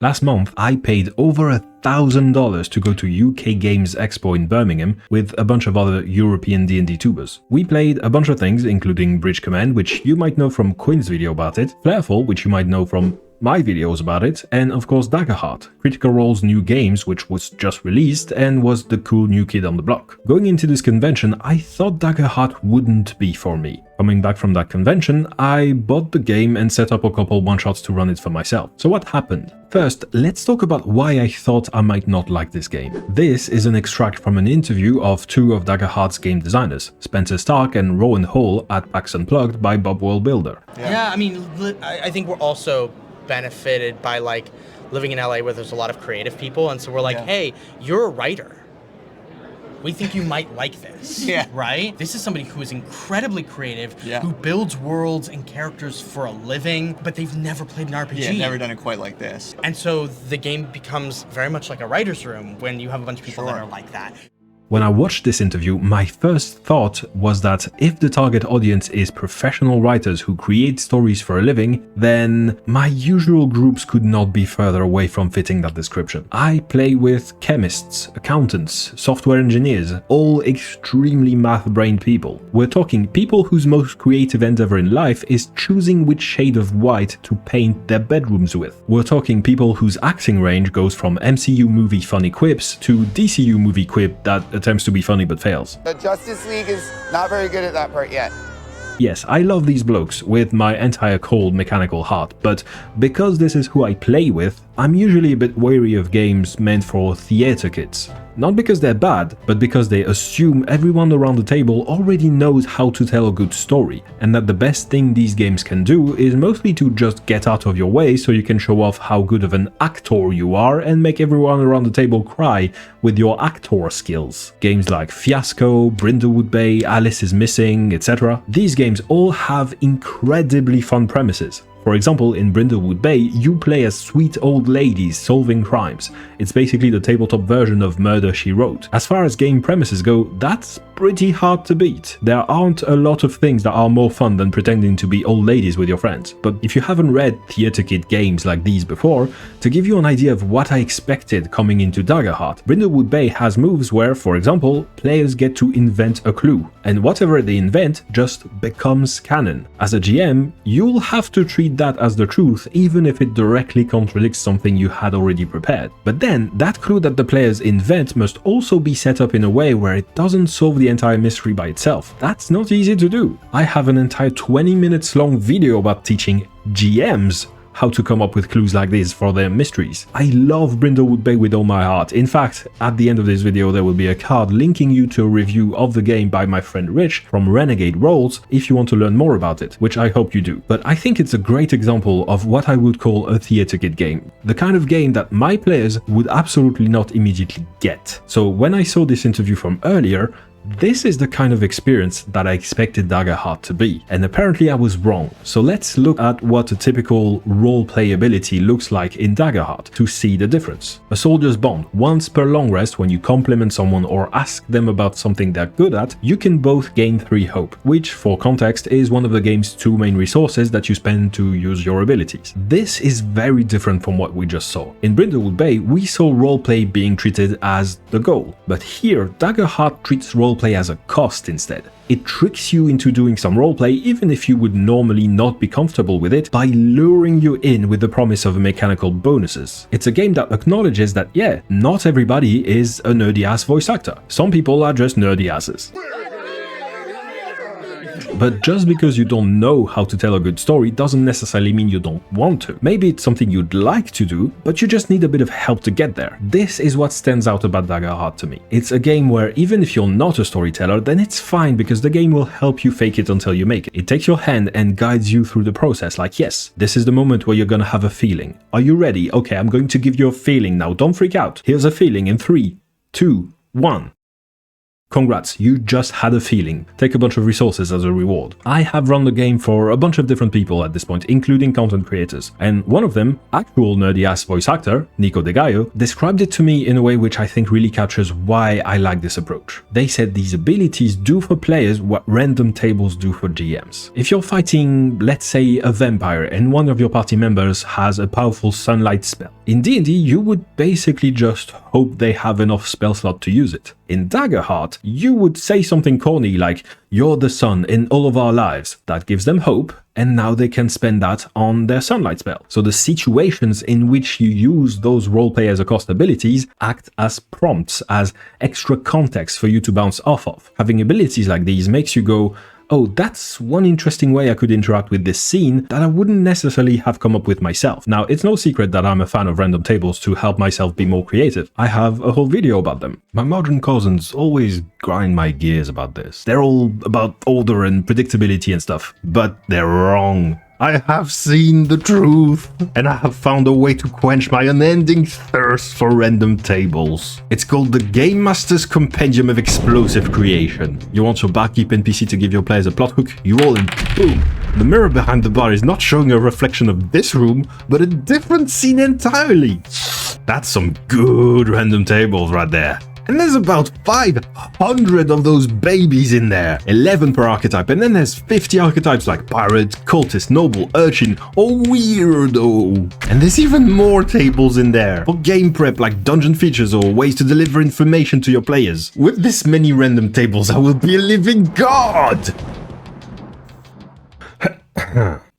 Last month, I paid over $1,000 to go to UK Games Expo in Birmingham with a bunch of other European D&D tubers. We played a bunch of things, including Bridge Command, which you might know from Quinn's video about it, Flarefall, which you might know from my videos about it, and of course Daggerheart, Critical Role's new games, which was just released and was the cool new kid on the block. Going into this convention, I thought Daggerheart wouldn't be for me. Coming back from that convention, I bought the game and set up a couple one-shots to run it for myself. So what happened? First, let's talk about why I thought I might not like this game. This is an extract from an interview of two of Daggerheart's game designers, Spencer Stark and Rowan Hall at PAX Unplugged by Bob Worldbuilder. Yeah, I mean, I think we're also benefited by like living in LA where there's a lot of creative people, and so we're like, hey, you're a writer. We think you might like this, right? This is somebody who is incredibly creative, who builds worlds and characters for a living, but they've never played an RPG. Yeah, never done it quite like this. And so the game becomes very much like a writer's room when you have a bunch of people that are like that. When I watched this interview, my first thought was that if the target audience is professional writers who create stories for a living, then my usual groups could not be further away from fitting that description. I play with chemists, accountants, software engineers, all extremely math-brained people. We're talking people whose most creative endeavor in life is choosing which shade of white to paint their bedrooms with. We're talking people whose acting range goes from MCU movie funny quips to DCU movie quip that attempts to be funny but fails. The Justice League is not very good at that part yet. Yes, I love these blokes with my entire cold mechanical heart, but because this is who I play with, I'm usually a bit wary of games meant for theater kids. Not because they're bad, but because they assume everyone around the table already knows how to tell a good story, and that the best thing these games can do is mostly to just get out of your way so you can show off how good of an actor you are and make everyone around the table cry with your actor skills. Games like Fiasco, Brindlewood Bay, Alice is Missing, etc. These games all have incredibly fun premises. For example, in Brindlewood Bay, you play as sweet old ladies solving crimes. It's basically the tabletop version of Murder, She Wrote. As far as game premises go, that's pretty hard to beat. There aren't a lot of things that are more fun than pretending to be old ladies with your friends. But if you haven't read Theater Kid games like these before, to give you an idea of what I expected coming into Daggerheart, Brindlewood Bay has moves where, for example, players get to invent a clue, and whatever they invent just becomes canon. As a GM, you'll have to treat that as the truth, even if it directly contradicts something you had already prepared. But then, that clue that the players invent must also be set up in a way where it doesn't solve the entire mystery by itself. That's not easy to do. I have an entire 20 minutes long video about teaching GMs how to come up with clues like this for their mysteries. I love Brindlewood Bay with all my heart. In fact, at the end of this video there will be a card linking you to a review of the game by my friend Rich from Renegade Rolls if you want to learn more about it, which I hope you do. But I think it's a great example of what I would call a theater kid game. The kind of game that my players would absolutely not immediately get. So when I saw this interview from earlier, this is the kind of experience that I expected Daggerheart to be, and apparently I was wrong. So let's look at what a typical role playability looks like in Daggerheart to see the difference. A soldier's bond. Once per long rest, when you compliment someone or ask them about something they're good at, you can both gain 3 hope, which for context is one of the game's 2 main resources that you spend to use your abilities. This is very different from what we just saw. In Brindlewood Bay, we saw roleplay being treated as the goal, but here Daggerheart treats roleplay as a cost instead. It tricks you into doing some roleplay even if you would normally not be comfortable with it by luring you in with the promise of mechanical bonuses. It's a game that acknowledges that, yeah, not everybody is a nerdy ass voice actor. Some people are just nerdy asses. But just because you don't know how to tell a good story doesn't necessarily mean you don't want to. Maybe it's something you'd like to do, but you just need a bit of help to get there. This is what stands out about Daggerheart to me. It's a game where even if you're not a storyteller, then it's fine because the game will help you fake it until you make it. It takes your hand and guides you through the process like, yes, this is the moment where you're gonna have a feeling. Are you ready? Okay, I'm going to give you a feeling now. Don't freak out. Here's a feeling in 3, 2, 1. Congrats, you just had a feeling. Take a bunch of resources as a reward. I have run the game for a bunch of different people at this point, including content creators, and one of them, actual nerdy-ass voice actor, Nico De Gallo, described it to me in a way which I think really captures why I like this approach. They said these abilities do for players what random tables do for GMs. If you're fighting, let's say, a vampire and one of your party members has a powerful sunlight spell, In D&D, you would basically just hope they have enough spell slot to use it. In Daggerheart, you would say something corny like, "You're the sun in all of our lives." That gives them hope, and now they can spend that on their sunlight spell. So the situations in which you use those roleplay as a cost abilities act as prompts, as extra context for you to bounce off of. Having abilities like these makes you go, "Oh, that's one interesting way I could interact with this scene that I wouldn't necessarily have come up with myself." Now, it's no secret that I'm a fan of random tables to help myself be more creative. I have a whole video about them. My modern cousins always grind my gears about this. They're all about order and predictability and stuff, but they're wrong. I have seen the truth, and I have found a way to quench my unending thirst for random tables. It's called the Game Master's Compendium of Explosive Creation. You want your barkeep NPC to give your players a plot hook, you roll and boom! The mirror behind the bar is not showing a reflection of this room, but a different scene entirely. That's some good random tables right there. And there's about 500 of those babies in there, 11 per archetype, and then there's 50 archetypes like pirate, cultist, noble, urchin, or weirdo. And there's even more tables in there for game prep like dungeon features or ways to deliver information to your players. With this many random tables, I will be a living god!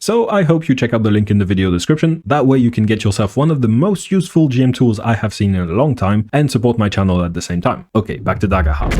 So I hope you check out the link in the video description, that way you can get yourself one of the most useful GM tools I have seen in a long time and support my channel at the same time. Okay, back to Daggerheart.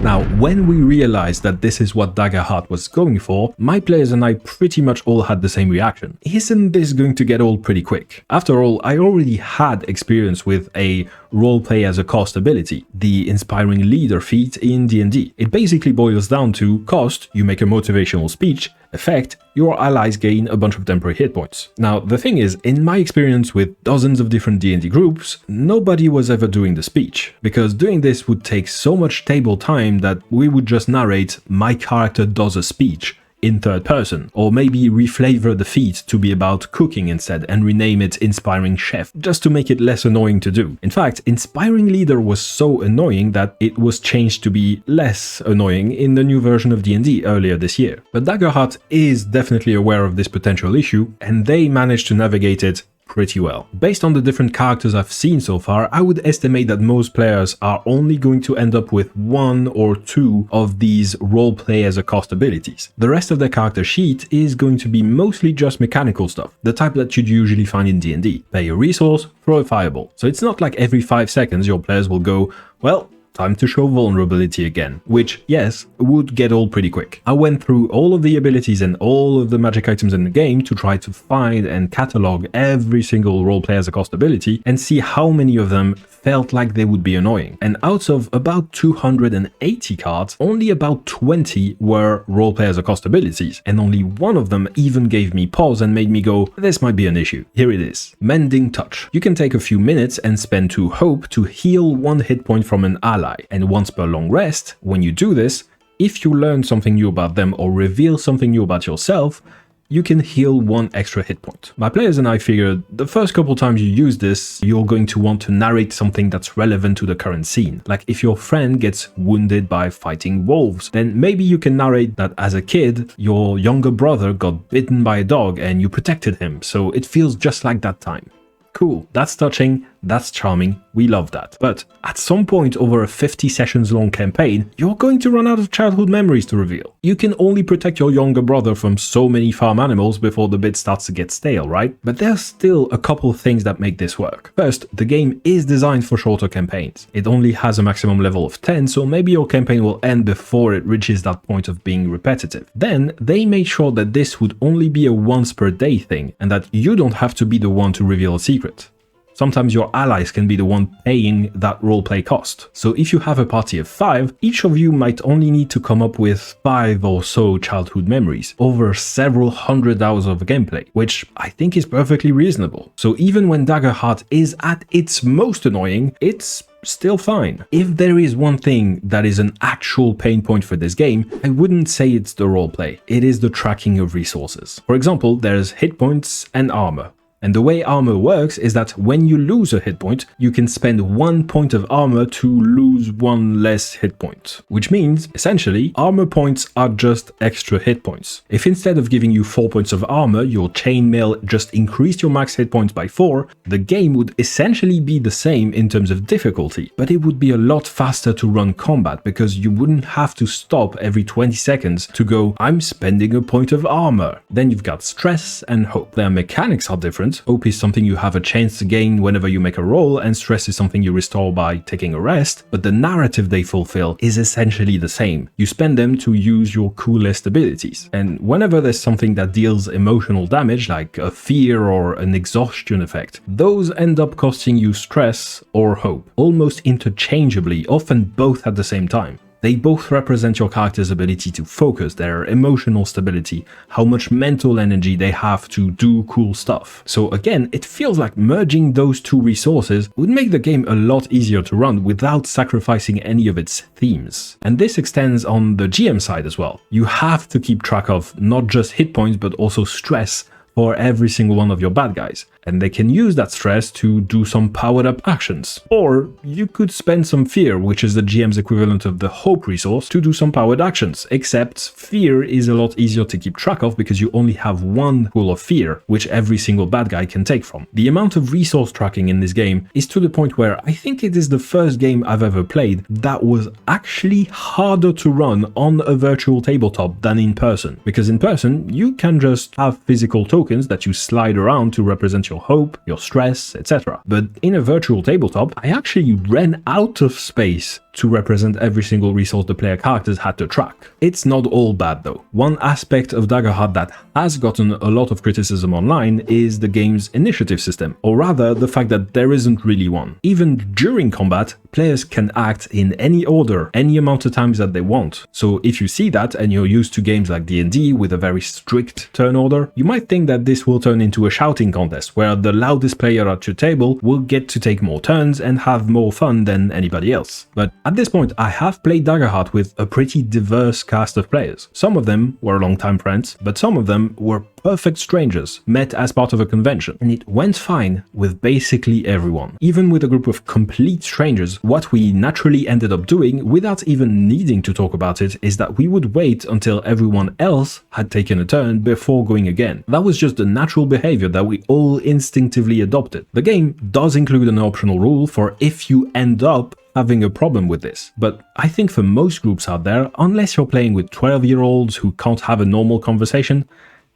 Now, when we realized that this is what Daggerheart was going for, my players and I pretty much all had the same reaction. Isn't this going to get old pretty quick? After all, I already had experience with a roleplay as a cost ability, the Inspiring Leader feat in D&D. It basically boils down to cost, you make a motivational speech, effect, your allies gain a bunch of temporary hit points. Now, the thing is, in my experience with dozens of different D&D groups, nobody was ever doing the speech, because doing this would take so much table time that we would just narrate, "My character does a speech," in third person, or maybe reflavor the feat to be about cooking instead and rename it Inspiring Chef, just to make it less annoying to do. In fact, Inspiring Leader was so annoying that it was changed to be less annoying in the new version of D&D earlier this year. But Daggerheart is definitely aware of this potential issue, and they managed to navigate it pretty well. Based on the different characters I've seen so far, I would estimate that most players are only going to end up with 1 or 2 of these roleplay as a cost abilities. The rest of their character sheet is going to be mostly just mechanical stuff, the type that you'd usually find in D&D. Pay a resource, throw a fireball. So it's not like every 5 seconds your players will go, "Well, time to show vulnerability again," which, yes, would get old pretty quick. I went through all of the abilities and all of the magic items in the game to try to find and catalog every single roleplay as a cost ability and see how many of them felt like they would be annoying. And out of about 280 cards, only about 20 were roleplay as a cost abilities, and only one of them even gave me pause and made me go, "This might be an issue." Here it is. Mending Touch. You can take a few minutes and spend 2 hope to heal 1 hit point from an ally, and once per long rest, when you do this, if you learn something new about them or reveal something new about yourself, you can heal 1 extra hit point. My players and I figured the first couple times you use this, you're going to want to narrate something that's relevant to the current scene. Like if your friend gets wounded by fighting wolves, then maybe you can narrate that as a kid, your younger brother got bitten by a dog and you protected him, so it feels just like that time. Cool, that's touching, that's charming, we love that. But at some point over a 50 sessions long campaign, you're going to run out of childhood memories to reveal. You can only protect your younger brother from so many farm animals before the bit starts to get stale, right? But there's still a couple things that make this work. First, the game is designed for shorter campaigns. It only has a maximum level of 10, so maybe your campaign will end before it reaches that point of being repetitive. Then, they made sure that this would only be a once per day thing, and that you don't have to be the one to reveal a secret. Sometimes your allies can be the one paying that roleplay cost. So if you have a party of 5, each of you might only need to come up with 5 or so childhood memories over several hundred hours of gameplay, which I think is perfectly reasonable. So even when Daggerheart is at its most annoying, it's still fine. If there is one thing that is an actual pain point for this game, I wouldn't say it's the roleplay, it is the tracking of resources. For example, there's hit points and armor. And the way armor works is that when you lose a hit point, you can spend 1 point of armor to lose 1 less hit point. Which means, essentially, armor points are just extra hit points. If instead of giving you 4 points of armor, your chainmail just increased your max hit points by 4, the game would essentially be the same in terms of difficulty, but it would be a lot faster to run combat because you wouldn't have to stop every 20 seconds to go, I'm spending a point of armor. Then you've got stress and hope. Their mechanics are different. Hope is something you have a chance to gain whenever you make a roll, and stress is something you restore by taking a rest, but the narrative they fulfill is essentially the same. You spend them to use your coolest abilities, and whenever there's something that deals emotional damage, like a fear or an exhaustion effect, those end up costing you stress or hope, almost interchangeably, often both at the same time. They both represent your character's ability to focus, their emotional stability, how much mental energy they have to do cool stuff. So again, it feels like merging those two resources would make the game a lot easier to run without sacrificing any of its themes. And this extends on the GM side as well. You have to keep track of not just hit points but also stress for every single one of your bad guys, and they can use that stress to do some powered up actions. Or you could spend some fear, which is the GM's equivalent of the hope resource, to do some powered actions, except fear is a lot easier to keep track of because you only have one pool of fear, which every single bad guy can take from. The amount of resource tracking in this game is to the point where I think it is the first game I've ever played that was actually harder to run on a virtual tabletop than in person, because in person you can just have physical tokens that you slide around to represent your hope, your stress, etc. But in a virtual tabletop, I actually ran out of space to represent every single resource the player characters had to track. It's not all bad though. One aspect of Daggerheart that has gotten a lot of criticism online is the game's initiative system, or rather the fact that there isn't really one. Even during combat, players can act in any order, any amount of times that they want. So if you see that and you're used to games like D&D with a very strict turn order, you might think that this will turn into a shouting contest where the loudest player at your table will get to take more turns and have more fun than anybody else. But at this point, I have played Daggerheart with a pretty diverse cast of players. Some of them were longtime friends, but some of them were perfect strangers, met as part of a convention, and it went fine with basically everyone. Even with a group of complete strangers, what we naturally ended up doing, without even needing to talk about it, is that we would wait until everyone else had taken a turn before going again. That was just a natural behavior that we all instinctively adopted. The game does include an optional rule for if you end up having a problem with this, but I think for most groups out there, unless you're playing with 12-year-olds who can't have a normal conversation,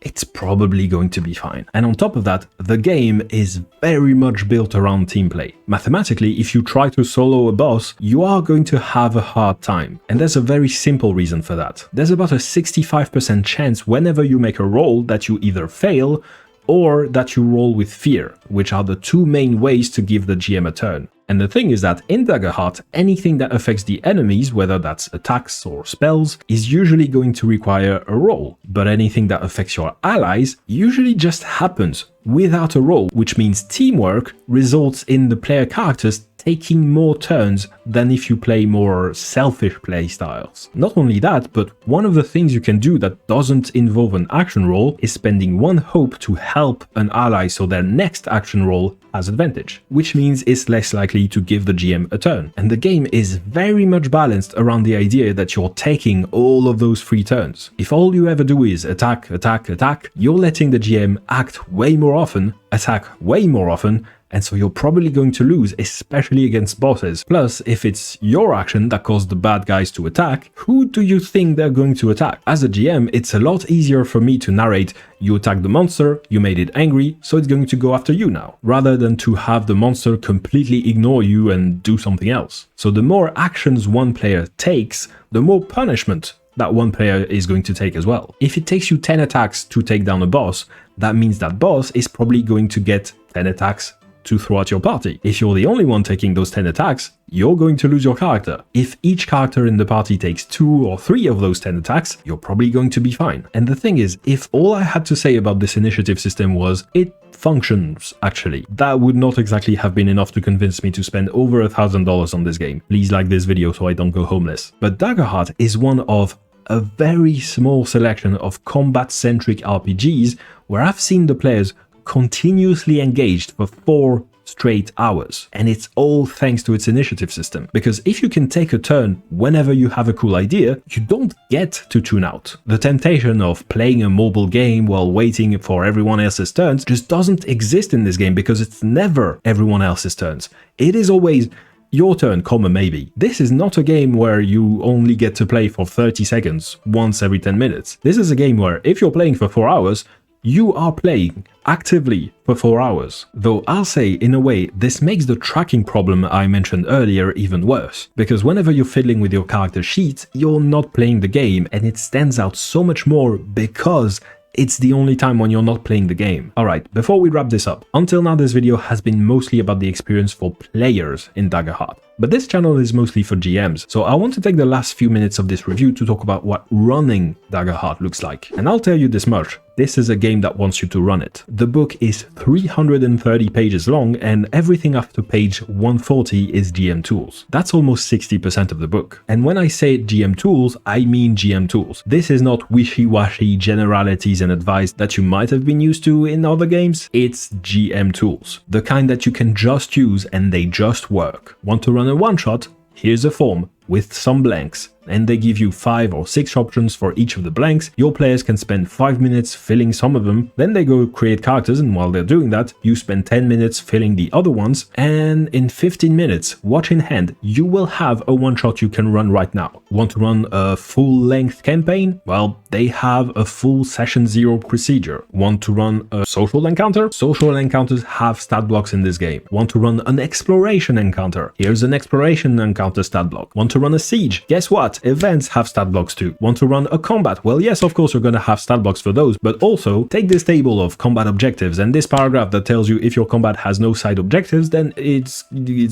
it's probably going to be fine. And on top of that, the game is very much built around team play. Mathematically, if you try to solo a boss, you are going to have a hard time. And there's a very simple reason for that. There's about a 65% chance whenever you make a roll that you either fail or that you roll with fear, which are the two main ways to give the GM a turn. And the thing is that in Daggerheart, anything that affects the enemies, whether that's attacks or spells, is usually going to require a roll. But anything that affects your allies usually just happens without a roll, which means teamwork results in the player characters taking more turns than if you play more selfish play styles. Not only that, but one of the things you can do that doesn't involve an action roll is spending one hope to help an ally so their next action roll has advantage, which means it's less likely to give the GM a turn. And the game is very much balanced around the idea that you're taking all of those free turns. If all you ever do is attack, attack, attack, you're letting the GM act way more often, attack way more often, and so you're probably going to lose, especially against bosses. Plus, if it's your action that caused the bad guys to attack, who do you think they're going to attack? As a GM, it's a lot easier for me to narrate, you attacked the monster, you made it angry, so it's going to go after you now, rather than to have the monster completely ignore you and do something else. So the more actions one player takes, the more punishment that one player is going to take as well. If it takes you 10 attacks to take down a boss, that means that boss is probably going to get 10 attacks to throw at your party. If you're the only one taking those 10 attacks, you're going to lose your character. If each character in the party takes 2 or 3 of those 10 attacks, you're probably going to be fine. And the thing is, if all I had to say about this initiative system was, it functions, actually, that would not exactly have been enough to convince me to spend over $1,000 on this game. Please like this video so I don't go homeless. But Daggerheart is one of a very small selection of combat-centric RPGs where I've seen the players continuously engaged for 4 straight hours. And it's all thanks to its initiative system. Because if you can take a turn whenever you have a cool idea, you don't get to tune out. The temptation of playing a mobile game while waiting for everyone else's turns just doesn't exist in this game because it's never everyone else's turns. It is always your turn, comma maybe. This is not a game where you only get to play for 30 seconds once every 10 minutes. This is a game where if you're playing for 4 hours, you are playing actively for 4 hours. Though I'll say, in a way, this makes the tracking problem I mentioned earlier even worse, because whenever you're fiddling with your character sheet, you're not playing the game, and it stands out so much more because it's the only time when you're not playing the game. Alright, before we wrap this up, until now this video has been mostly about the experience for players in Daggerheart. But this channel is mostly for GMs, so I want to take the last few minutes of this review to talk about what running Daggerheart looks like. And I'll tell you this much, this is a game that wants you to run it. The book is 330 pages long, and everything after page 140 is GM tools. That's almost 60% of the book. And when I say GM tools, I mean GM tools. This is not wishy-washy generalities and advice that you might have been used to in other games. It's GM tools. The kind that you can just use and they just work. Want to run a one-shot? Here's a form with some blanks, and they give you 5 or 6 options for each of the blanks. Your players can spend 5 minutes filling some of them, then they go create characters, and while they're doing that, you spend 10 minutes filling the other ones, and in 15 minutes, watch in hand, you will have a one-shot you can run right now. Want to run a full-length campaign? Well, they have a full session 0 procedure. Want to run a social encounter? Social encounters have stat blocks in this game. Want to run an exploration encounter? Here's an exploration encounter stat block. Want to run a siege? Guess what? Events have stat blocks too. Want to run a combat? Well, yes, of course you're gonna have stat blocks for those, but also take this table of combat objectives and this paragraph that tells you if your combat has no side objectives, then it's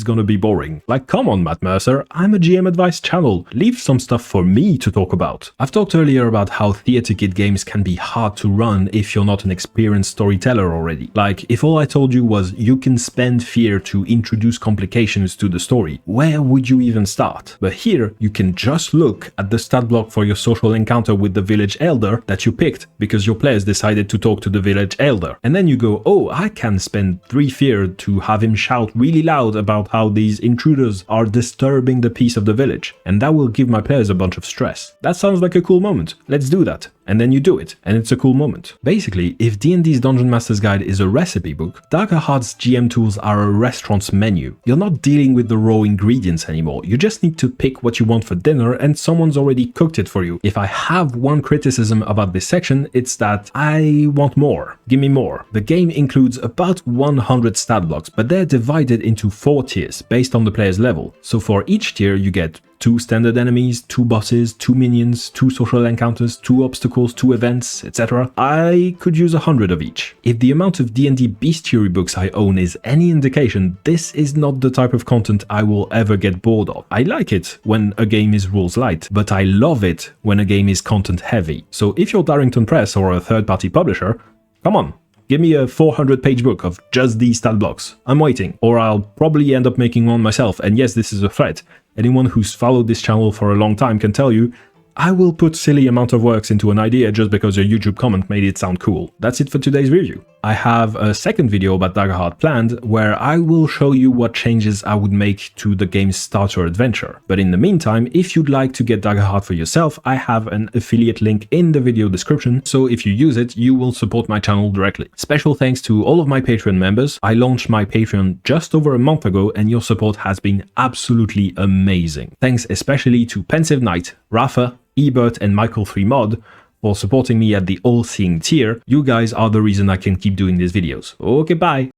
gonna be boring. Like, come on, Matt Mercer, I'm a GM advice channel. Leave some stuff for me to talk about. I've talked earlier about how theater kit games can be hard to run if you're not an experienced storyteller already. Like, if all I told you was you can spend fear to introduce complications to the story, where would you even start? But here, you can just look at the stat block for your social encounter with the village elder that you picked because your players decided to talk to the village elder. And then you go, oh, I can spend 3 fear to have him shout really loud about how these intruders are disturbing the peace of the village. And that will give my players a bunch of stress. That sounds like a cool moment. Let's do that. And then you do it, and it's a cool moment. Basically, if D&D's Dungeon Master's Guide is a recipe book, Daggerheart's GM tools are a restaurant's menu. You're not dealing with the raw ingredients anymore, you just need to pick what you want for dinner and someone's already cooked it for you. If I have one criticism about this section, it's that I want more. Give me more. The game includes about 100 stat blocks, but they're divided into 4 tiers based on the player's level. So for each tier you get 2 standard enemies, 2 bosses, 2 minions, 2 social encounters, 2 obstacles, 2 events, etc. I could use 100 of each. If the amount of D&D bestiary books I own is any indication, this is not the type of content I will ever get bored of. I like it when a game is rules light, but I love it when a game is content heavy. So if you're Darrington Press or a third-party publisher, come on. Give me a 400-page book of just these stat blocks. I'm waiting, or I'll probably end up making one myself, and yes, this is a threat. Anyone who's followed this channel for a long time can tell you, I will put silly amount of works into an idea just because a YouTube comment made it sound cool. That's it for today's review. I have a second video about Daggerheart planned where I will show you what changes I would make to the game's starter adventure. But in the meantime, if you'd like to get Daggerheart for yourself, I have an affiliate link in the video description, so if you use it, you will support my channel directly. Special thanks to all of my Patreon members. I launched my Patreon just over a month ago and your support has been absolutely amazing. Thanks especially to Pensive Knight, Rafa, Ebert and Michael 3 Mod for supporting me at the all-seeing tier. You guys are the reason I can keep doing these videos. Okay, bye!